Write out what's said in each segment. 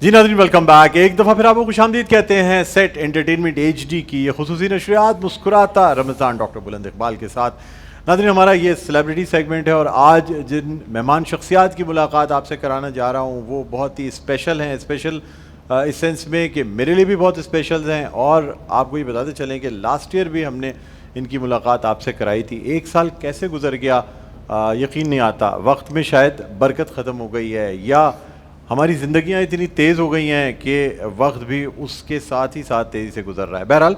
جی ناظرین welcome back. ایک دفعہ پھر آپ کو خوش آمدید کہتے ہیں سیٹ انٹرٹینمنٹ ایچ ڈی کی یہ خصوصی نشریات مسکراتا رمضان ڈاکٹر بلند اقبال کے ساتھ. ناظرین ہمارا یہ سیلیبریٹی سیگمنٹ ہے اور آج جن مہمان شخصیات کی ملاقات آپ سے کرانا جا رہا ہوں وہ بہت ہی اسپیشل ہیں. اسپیشل اس سینس میں کہ میرے لیے بھی بہت اسپیشل ہیں اور آپ کو یہ بتاتے چلیں کہ لاسٹ ایئر بھی ہم نے ان کی ملاقات آپ سے کرائی تھی. ایک سال کیسے گزر گیا یقین نہیں آتا. وقت میں شاید برکت ختم ہو گئی ہے یا ہماری زندگیاں اتنی تیز ہو گئی ہیں کہ وقت بھی اس کے ساتھ ہی ساتھ تیزی سے گزر رہا ہے. بہرحال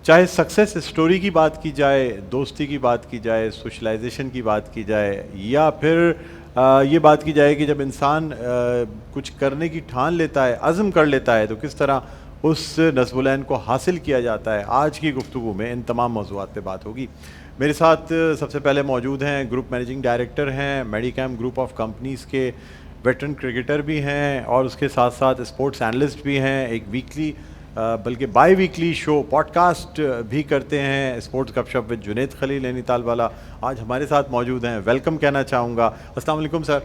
چاہے سکسیس اسٹوری کی بات کی جائے, دوستی کی بات کی جائے, سوشلائزیشن کی بات کی جائے یا پھر یہ بات کی جائے کہ جب انسان کچھ کرنے کی ٹھان لیتا ہے, عزم کر لیتا ہے تو کس طرح اس نصب العین کو حاصل کیا جاتا ہے, آج کی گفتگو میں ان تمام موضوعات پہ بات ہوگی. میرے ساتھ سب سے پہلے موجود ہیں گروپ مینیجنگ ڈائریکٹر ہیں میڈیکیم گروپ آف کمپنیز کے, ویٹرن کرکٹر بھی ہیں اور اس کے ساتھ ساتھ اسپورٹس اینالسٹ بھی ہیں, ایک ویکلی بلکہ bi weekly show podcast بھی کرتے ہیں اسپورٹس گپ شپ ود جنید خلیل نینی تال والا. آج ہمارے ساتھ موجود ہیں, ویلکم کہنا چاہوں گا. السلام علیکم سر.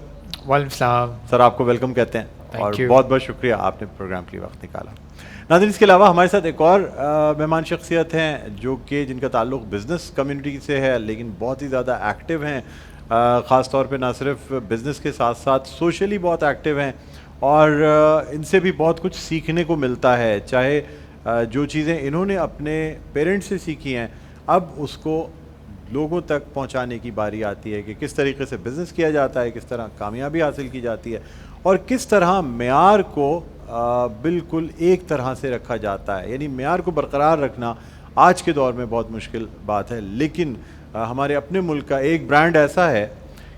وعلیکم السلام سر, آپ کو ویلکم کہتے ہیں اور بہت بہت شکریہ آپ نے پروگرام کے لیے وقت نکالا. ناظرین اس کے علاوہ ہمارے ساتھ ایک اور مہمان شخصیت ہیں جو کہ جن کا تعلق بزنس کمیونٹی سے ہے لیکن بہت ہی زیادہ ایکٹیو ہیں, خاص طور پہ نہ صرف بزنس کے ساتھ ساتھ سوشلی بہت ایکٹیو ہیں اور ان سے بھی بہت کچھ سیکھنے کو ملتا ہے. چاہے جو چیزیں انہوں نے اپنے پیرنٹس سے سیکھی ہیں اب اس کو لوگوں تک پہنچانے کی باری آتی ہے کہ کس طریقے سے بزنس کیا جاتا ہے, کس طرح کامیابی حاصل کی جاتی ہے اور کس طرح معیار کو بالکل ایک طرح سے رکھا جاتا ہے. یعنی معیار کو برقرار رکھنا آج کے دور میں بہت مشکل بات ہے, لیکن ہمارے اپنے ملک کا ایک برانڈ ایسا ہے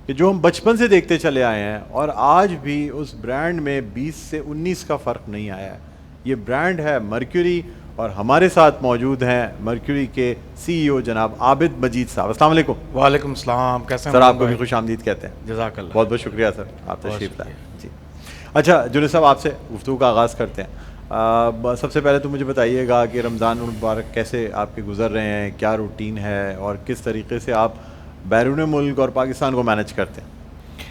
کہ جو ہم بچپن سے دیکھتے چلے آئے ہیں اور آج بھی اس برانڈ میں 20 سے 19 کا فرق نہیں آیا ہے. یہ برانڈ ہے مرکیوری اور ہمارے ساتھ موجود ہیں مرکیوری کے سی ای او جناب عابد مجید صاحب. السلام علیکم. وعلیکم السلام. کیسے ہیں سر؟ آپ کو بھی خوش آمدید کہتے ہیں. جزاک اللہ. بہت بہت شکریہ سر, آپ تشریف لائیں. جی اچھا جنید صاحب, آپ سے گفتگو کا آغاز کرتے ہیں. سب سے پہلے تو مجھے بتائیے گا کہ رمضان المبارک کیسے آپ کے گزر رہے ہیں, کیا روٹین ہے اور کس طریقے سے آپ بیرون ملک اور پاکستان کو مینیج کرتے ہیں؟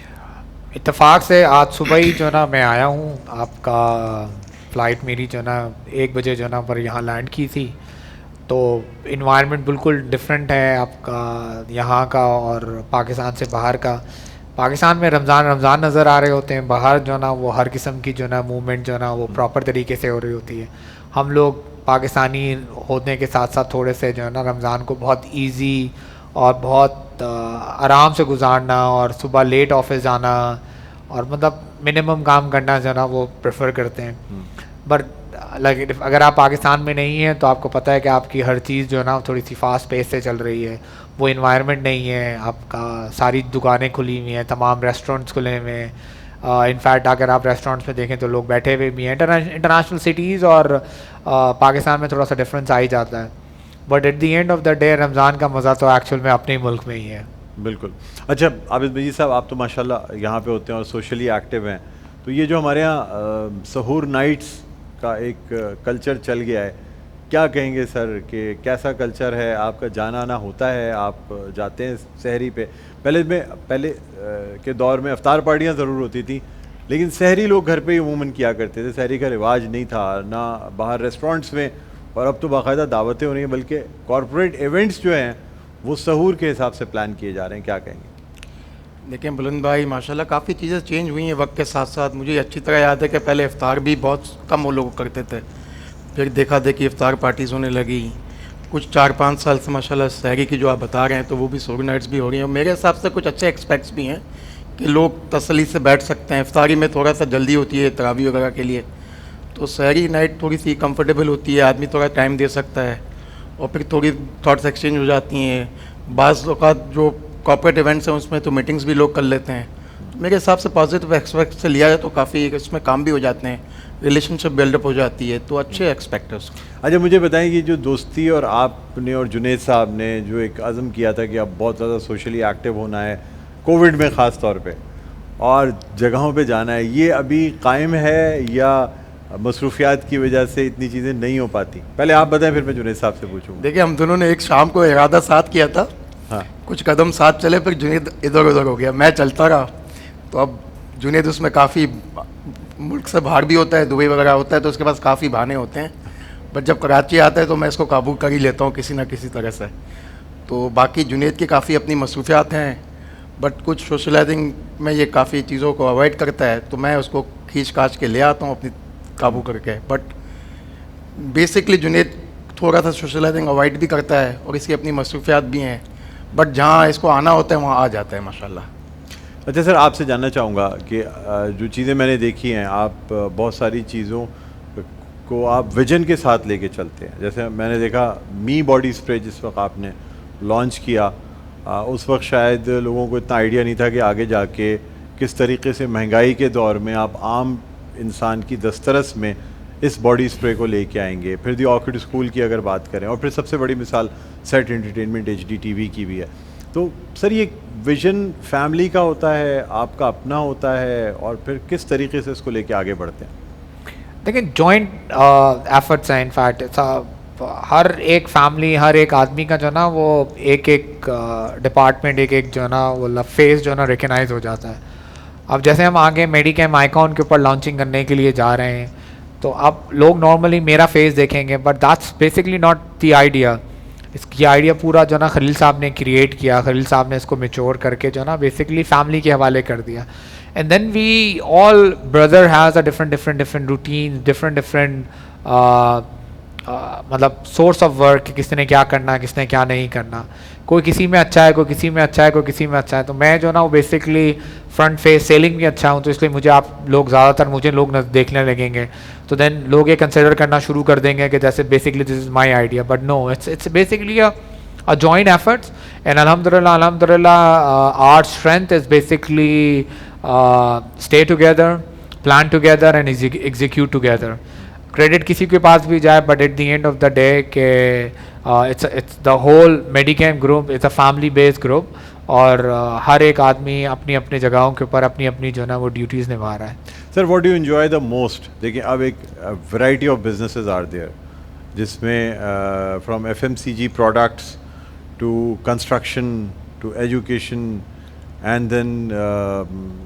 اتفاق سے آج صبح ہی جو ہے نا میں آیا ہوں. آپ کا فلائٹ میری جو ہے نا 1 بجے جو ہے نا پر یہاں لینڈ کی تھی, تو انوائرمنٹ بالکل ڈفرینٹ ہے آپ کا یہاں کا اور پاکستان سے باہر کا. پاکستان میں رمضان نظر آ رہے ہوتے ہیں, باہر جو ہے نا وہ ہر قسم کی جو ہے نا موومنٹ جو ہے نا وہ پراپر طریقے سے ہو رہی ہوتی ہے. ہم لوگ پاکستانی ہونے کے ساتھ ساتھ تھوڑے سے جو ہے نا رمضان کو بہت ایزی اور بہت آرام سے گزارنا اور صبح لیٹ آفس جانا اور مطلب منیمم کام کرنا جو ہے نا وہ پریفر کرتے ہیں. بٹ اگر آپ پاکستان میں نہیں ہیں تو آپ کو پتہ ہے کہ آپ کی ہر چیز جو ہے نا تھوڑی سی فاسٹ پیس سے چل رہی ہے. وہ انوائرمنٹ نہیں ہے آپ کا, ساری دکانیں کھلی ہوئی ہیں, تمام ریسٹورینٹس کھلے ہوئے ہیں. انفیکٹ اگر آپ ریسٹورینٹس میں دیکھیں تو لوگ بیٹھے ہوئے بھی ہیں. انٹرنیشنل سٹیز اور پاکستان میں تھوڑا سا ڈفرینس آ ہی جاتا ہے. But at the end of the day Ramzan کا مزہ تو ایکچوئل میں اپنے ہی ملک میں ہی ہے. بالکل. اچھا عابد مجید صاحب, آپ تو ماشاءاللہ یہاں پہ ہوتے ہیں اور سوشلی ایکٹیو ہیں, تو یہ جو ہمارے یہاں سحور نائٹس کا ایک کلچر چل گیا ہے, کیا کہیں گے سر کہ کیسا کلچر ہے آپ کا؟ جانا آنا ہوتا ہے, آپ جاتے ہیں سحری پہ؟ پہلے کے دور میں افطار پارٹیاں ضرور ہوتی تھیں لیکن سحری لوگ گھر پہ ہی عموماً کیا کرتے تھے, سحری کا رواج نہیں تھا نہ باہر ریسٹورینٹس میں, اور اب تو باقاعدہ دعوتیں ہو رہی ہیں بلکہ کارپوریٹ ایونٹس جو ہیں وہ سحور کے حساب سے پلان کیے جا رہے ہیں. کیا کہیں گے؟ دیکھیں بلند بھائی ماشاءاللہ کافی چیزیں چینج ہوئی ہیں وقت کے ساتھ ساتھ. مجھے اچھی طرح یاد ہے کہ پہلے افطار بھی بہت کم وہ لوگ کرتے تھے, پھر دیکھا دیکھی افطار پارٹیز ہونے لگی. کچھ 4-5 سال سے ماشاءاللہ سحری کی جو آپ بتا رہے ہیں تو وہ بھی سحور نائٹس بھی ہو رہی ہیں, اور میرے حساب سے کچھ اچھے ایکسپیکٹس بھی ہیں کہ لوگ تسلی سے بیٹھ سکتے ہیں. افطاری میں تھوڑا سا جلدی ہوتی ہے تراویح وغیرہ کے لیے, تو سحری نائٹ تھوڑی سی کمفرٹیبل ہوتی ہے, آدمی تھوڑا ٹائم دے سکتا ہے اور پھر تھوڑی تھاٹس ایکسچینج ہو جاتی ہیں. بعض اوقات جو کارپوریٹ ایونٹس ہیں اس میں تو میٹنگس بھی لوگ کر لیتے ہیں. میرے حساب سے پازیٹیو ایکسپیکٹ سے لیا جائے تو کافی اس میں کام بھی ہو جاتے ہیں, ریلیشن شپ بلڈ اپ ہو جاتی ہے, تو اچھے ایکسپیکٹ ہے اس کو. اچھا مجھے بتائیں کہ جو دوستی اور آپ نے اور جنید صاحب نے جو ایک عزم کیا تھا کہ اب بہت زیادہ سوشلی ایکٹیو ہونا ہے کووڈ میں خاص طور پہ اور جگہوں پہ جانا ہے, یہ ابھی قائم ہے یا مصروفیات کی وجہ سے اتنی چیزیں نہیں ہو پاتی؟ پہلے آپ بتائیں پھر میں جنید صاحب سے پوچھوں. دیکھیں ہم دونوں نے ایک شام کو ارادہ ساتھ کیا تھا, ہاں کچھ قدم ساتھ چلے, پھر جنید ادھر ادھر ہو گیا, میں چلتا رہا, تو اب جنید اس میں کافی ملک سے باہر بھی ہوتا ہے, دبئی وغیرہ ہوتا ہے, تو اس کے پاس کافی بہانے ہوتے ہیں, بٹ جب کراچی آتا ہے تو میں اس کو قابو کر ہی لیتا ہوں کسی نہ کسی طرح سے. تو باقی جنید کی کافی اپنی مصروفیات ہیں, بٹ کچھ سوشلائزنگ میں یہ کافی چیزوں کو اوائڈ کرتا ہے, تو میں اس کو کھینچ کھانچ کے لے آتا ہوں اپنی قابو کر کے. بٹ بیسکلی جنید تھوڑا سا سوشلائزنگ اوائڈ بھی کرتا ہے اور اس کی اپنی مصروفیات بھی ہیں, بٹ جہاں اس کو آنا ہوتا ہے وہاں آ جاتا ہے ماشاء اللہ. اچھا سر, آپ سے جاننا چاہوں گا کہ جو چیزیں میں نے دیکھی ہیں, آپ بہت ساری چیزوں کو آپ ویژن کے ساتھ لے کے چلتے ہیں. جیسے میں نے دیکھا می باڈی اسپرے جس وقت آپ نے لانچ کیا, اس وقت شاید لوگوں کو اتنا آئیڈیا نہیں تھا کہ آگے جا کے کس طریقے سے مہنگائی کے دور میں آپ عام انسان کی دسترس میں اس باڈی اسپرے کو لے کے آئیں گے. پھر دی آرکڈ اسکول کی اگر بات کریں, اور پھر سب سے بڑی مثال set entertainment H D TV کی بھی ہے. تو سر یہ ویژن فیملی کا ہوتا ہے, آپ کا اپنا ہوتا ہے, اور پھر کس طریقے سے اس کو لے کے آگے بڑھتے ہیں؟ دیکھیں جوائنٹ ایفرٹس ہیں. انفیکٹ ہر ایک فیملی, ہر ایک آدمی کا جو ہے نا وہ ایک ایک ڈپارٹمنٹ, ایک ایک جو ہے نا وہ فیس جو ہے نا ریکگنائز ہو جاتا ہے. اب جیسے ہم آگے میڈیکیم آئیکن کے اوپر لانچنگ کرنے کے لیے جا رہے ہیں, تو اب لوگ نارملی میرا فیس دیکھیں گے, but that's basically not the idea. اس کی آئیڈیا پورا جو ہے نا خلیل صاحب نے کریٹ کیا, خلیل صاحب نے اس کو میچور کر کے جو ہے نا بیسکلی فیملی کے حوالے کر دیا. And then we all brother has a different routine, different مطلب سورس آف ورک, کس نے کیا کرنا ہے, کس نے کیا نہیں کرنا. کوئی کسی میں اچھا ہے, کوئی کسی میں اچھا ہے, کوئی کسی میں اچھا ہے. تو میں جو ہے نا وہ بیسکلی فرنٹ فیس سیلنگ میں اچھا ہوں, تو اس لیے مجھے آپ لوگ زیادہ تر مجھے لوگ دیکھنے لگیں گے, تو دین لوگ یہ کنسیڈر کرنا شروع کر دیں گے کہ جیسے basically this is my idea. But no, it's basically a joint efforts, and alhamdulillah our strength is basically stay together, plan together and execute together. Credit کسی کے پاس بھی جائے, but at the end of the day کہ it's the whole Medicam group, it's a family based group, اور ہر ایک آدمی اپنی اپنی جگہوں کے اوپر اپنی اپنی جو ہے نا وہ ڈیوٹیز نبھا رہا ہے. Sir what do you enjoy the most? دیکھیں اب ایک variety of businesses are there, جس میں from FMCG products to construction to education and then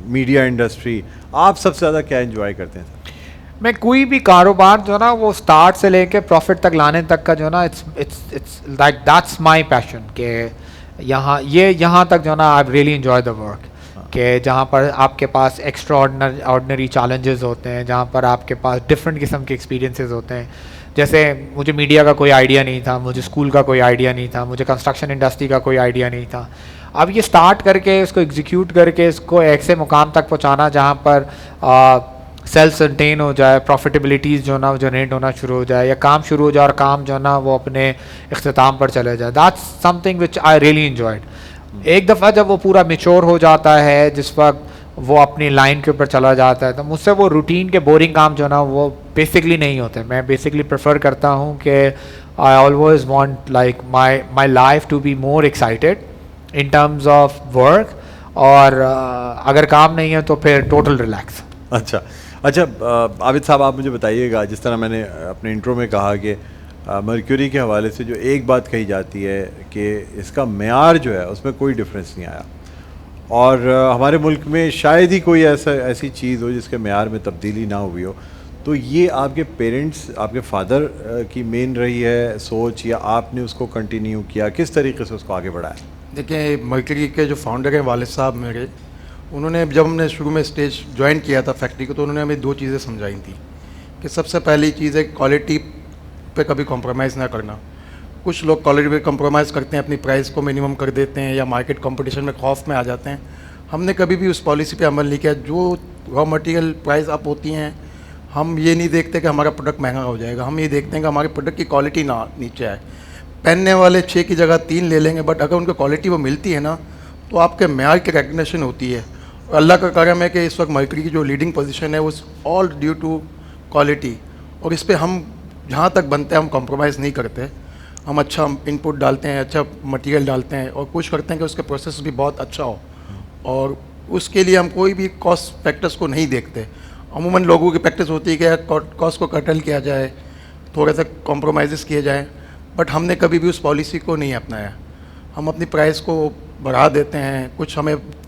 media industry, آپ سب سے زیادہ کیا انجوائے کرتے ہیں؟ میں کوئی بھی کاروبار جو ہے نا وہ اسٹارٹ سے لے کے پروفٹ تک لانے تک کا جو ہے نا اٹس لائک دیٹس مائی پیشن, کہ یہاں تک جو ہے نا I really enjoy the work, کہ جہاں پر آپ کے پاس ایکسٹرا آرڈنری چیلنجز ہوتے ہیں, جہاں پر آپ کے پاس ڈفرینٹ قسم کے ایکسپیرینسز ہوتے ہیں. جیسے مجھے میڈیا کا کوئی آئیڈیا نہیں تھا, مجھے اسکول کا کوئی آئیڈیا نہیں تھا, مجھے کنسٹرکشن انڈسٹری کا کوئی آئیڈیا نہیں تھا. اب یہ اسٹارٹ کر کے اس کو ایگزیکیوٹ کر کے اس کو ایک سے مقام تک پہنچانا جہاں پر سیلف سنٹین ہو جائے, پروفیٹیبلٹیز جو ہے نا جنریٹ ہونا شروع ہو جائے, یا کام شروع ہو جائے اور کام جو ہے نا وہ اپنے اختتام پر چلے جائے, that's some thing which I really enjoyed. ایک دفعہ جب وہ پورا میچور ہو جاتا ہے, جس وقت وہ اپنی لائن کے اوپر چلا جاتا ہے, تو مجھ سے وہ روٹین کے بورنگ کام جو ہے نا وہ بیسکلی نہیں ہوتے. میں بیسکلی پریفر کرتا ہوں کہ I always want like my life to be more excited in terms of work, اور اگر کام نہیں ہے تو پھر ٹوٹل ریلیکس. اچھا عابد صاحب, آپ مجھے بتائیے گا, جس طرح میں نے اپنے انٹرو میں کہا کہ مرکیوری کے حوالے سے جو ایک بات کہی جاتی ہے کہ اس کا معیار جو ہے اس میں کوئی ڈفرینس نہیں آیا, اور ہمارے ملک میں شاید ہی کوئی ایسی چیز ہو جس کے معیار میں تبدیلی نہ ہوئی ہو. تو یہ آپ کے پیرنٹس, آپ کے فادر کی مین رہی ہے سوچ, یا آپ نے اس کو کنٹینیو کیا, کس طریقے سے اس کو آگے بڑھایا؟ دیکھیں مرکری کے جو فاؤنڈر ہیں والد صاحب میرے, انہوں نے جب ہم نے شروع میں اسٹیج جوائن کیا تھا فیکٹری کو, تو انہوں نے ہمیں 2 چیزیں سمجھائی تھیں کہ سب سے پہلی چیز ہے کوالٹی پہ کبھی کمپرومائز نہ کرنا. کچھ لوگ کوالٹی پہ کمپرومائز کرتے ہیں, اپنی پرائز کو منیمم کر دیتے ہیں, یا مارکیٹ کمپٹیشن میں خوف میں آ جاتے ہیں. ہم نے کبھی بھی اس پالیسی پہ عمل نہیں کیا. جو را مٹیریل پرائز اپ ہوتی ہیں, ہم یہ نہیں دیکھتے کہ ہمارا پروڈکٹ مہنگا ہو جائے گا, ہم یہ دیکھتے ہیں کہ ہمارے پروڈکٹ کی کوالٹی نہ نیچے آئے. پہننے والے 6 کی جگہ 3 لے لیں گے, بٹ اگر ان کو کوالٹی وہ ملتی ہے نا, تو آپ کے معیار کی ریکگنیشن ہوتی ہے. اور اللہ کا کرم ہے کہ اس وقت مرکری کی جو لیڈنگ پوزیشن ہے وہ آل ڈیو ٹو کوالٹی, اور اس پہ ہم جہاں تک بنتے ہیں ہم کمپرومائز نہیں کرتے. ہم اچھا ان پٹ ڈالتے ہیں, اچھا مٹیریل ڈالتے ہیں, اور کوشش کرتے ہیں کہ اس کا پروسیس بھی بہت اچھا ہو, اور اس کے لیے ہم کوئی بھی کاسٹ فیکٹرز کو نہیں دیکھتے. عموماً لوگوں کی پریکٹس ہوتی ہے کہ کاسٹ کو کٹل کیا جائے, تھوڑا سا کمپرومائزز کیے جائیں, بٹ ہم نے کبھی بھی اس پالیسی کو نہیں اپنایا. ہم اپنی پرائز کو بڑھا دیتے ہیں. کچھ ہمیں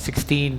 16,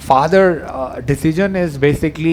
father decision is basically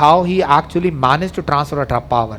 how he actually managed to transfer a power.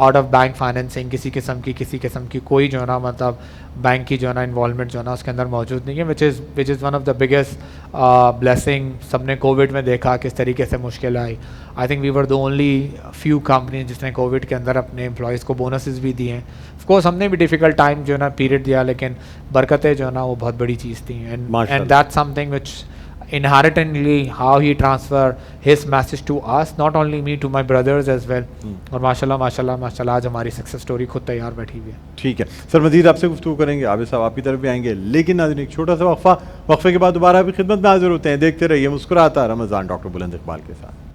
Out of bank financing کسی قسم کی کوئی جو ہے نا مطلب بینک کی جو ہے نا انوالومنٹ جو ہے نا اس کے اندر موجود نہیں ہے, which is one of the biggest blessing. سب نے کووڈ میں دیکھا کس طریقے سے مشکل آئی. I think we were the only few companies جس نے کووڈ کے اندر اپنے امپلائیز کو بونسز بھی دیے ہیں. آف کورس ہم نے بھی ڈیفیکلٹ ٹائم جو ہے نا پیریڈ دیا, لیکن برکتیں جو ہے نا وہ بہت بڑی چیز تھیں. And that some thing which inherently how he transfer his message to us, not only me, to my brothers as well. اور ماشاءاللہ آج ہماری سکسیس سٹوری خود تیار بیٹھی ہوئی ہے. ٹھیک ہے سر, مزید آپ سے گفتگو کریں گے, عابد صاحب آپ کی طرف بھی آئیں گے, لیکن ناظرین ایک چھوٹا سا وقفے کے بعد دوبارہ بھی خدمت میں حاضر ہوتے ہیں. دیکھتے رہیے مسکراتا رمضان ڈاکٹر بلند اقبال کے ساتھ.